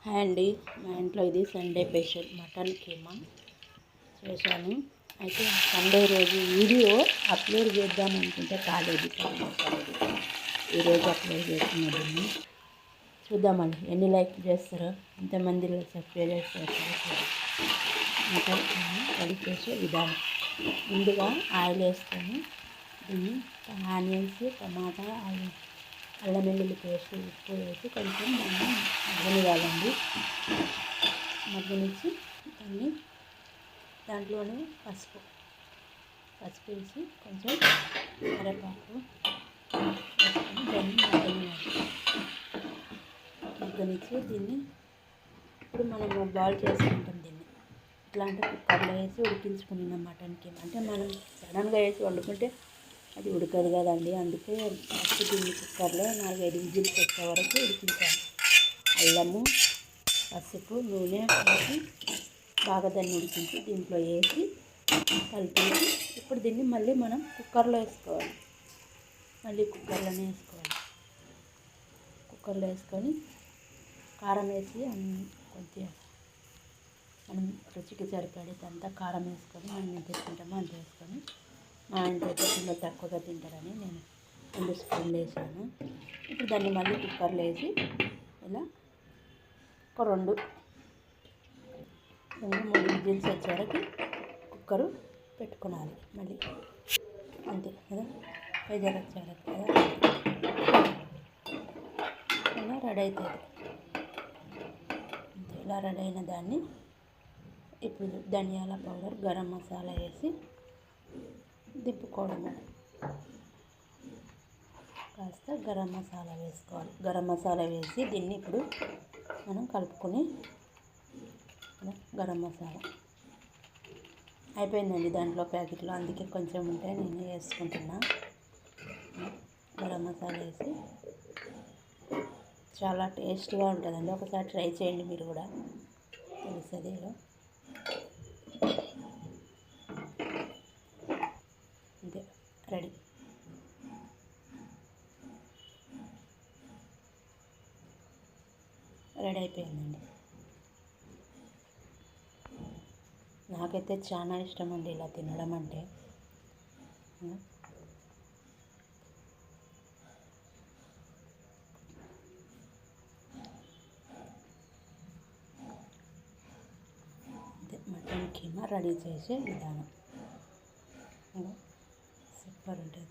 Hi అండి, మా ఇంట్లో ఇది సండే స్పెషల్ మటన్ కీమా చేశాను. అయితే సండే రోజు వీడియో అప్లోడ్ చేద్దాం అనుకుంటే కాలేదు. ఈరోజు అప్లోడ్ చేస్తున్నా. దీన్ని చూద్దామండి ఎన్ని లైక్ చేస్తారో, ఎంతమంది సబ్స్క్రైబ్ చేస్తారో. మటన్ కీమా రెడీ చేసే విధానం: ముందుగా ఆయిల్ వేసుకొని దీన్ని ఆనియన్స్, టమాటా, అల్లం వెల్లుల్లి పేస్ట్, ఉప్పు వేసి కొంచెం దాన్ని మగ్గనివ్వాలండి. మగ్గనిచ్చి దాంట్లోనే పసుపు వేసి కొంచెం కరివేపాకు వేసుకొని దాన్ని మగ్గనిచ్చి దీన్ని ఇప్పుడు మనం బాయిల్ చేసుకుంటాం. దీన్ని ఇట్లాంటి కుక్కర్లో వేసి ఉడికించుకున్న మటన్ కీమా. అంటే మనం సడన్గా వేసి వండుకుంటే అది ఉడకదు కదండి. అందుకే ఫస్ట్ దీన్ని కుక్కర్లో 4-5 విజిల్స్ వచ్చే వరకు ఉడికించాలి. అల్లము, పసుపు, నూనె వేసి బాగా దాన్ని ఉడికించి దీంట్లో వేసి కలిపేసి ఇప్పుడు దీన్ని మళ్ళీ మనం కుక్కర్లో వేసుకోవాలి. కుక్కర్లో వేసుకొని కారం వేసి కొద్దిగా మనం రుచికి సరిపడేదంతా కారం వేసుకొని మనం ఎంత వేసుకుంటామో అంత వేసుకొని, మా ఇంట్లో అయితే పిల్లలు తక్కువగా తింటారని నేను 2 స్పూన్లు వేసాను. ఇప్పుడు దాన్ని మళ్ళీ కుక్కర్లో వేసి ఇలా ఒక 2-3 విజిల్స్ వచ్చే వరకు కుక్కరు పెట్టుకోవాలి. మళ్ళీ అంతే కదా, ప్రెజర్ వచ్చే వరకు కదా, ఇలా రెడీ అవుతుంది. అంతే, ఇలా రెడీ అయిన దాన్ని ఇప్పుడు ధనియాల పౌడర్, గరం మసాలా వేసి దింపుకోవడము. కాస్త గరం మసాలా వేసుకోవాలి. గరం మసాలా వేసి దీన్ని ఇప్పుడు మనం కలుపుకొని, గరం మసాలా అయిపోయిందండి దాంట్లో ప్యాకెట్లో, అందుకే కొంచెం ఉంటే నేను వేసుకుంటున్నా. గరం మసాలా వేసి చాలా టేస్ట్గా ఉంటుందండి. ఒకసారి ట్రై చేయండి, మీరు కూడా తెలుస్తుంది. అంతే, రెడీ. అయిపోయిందండి. నాకైతే చాలా ఇష్టం అండి ఇలా తినడం అంటే. మటన్ కీమా రెడీ చేసే విధానం సూపర్ ఉంటుంది.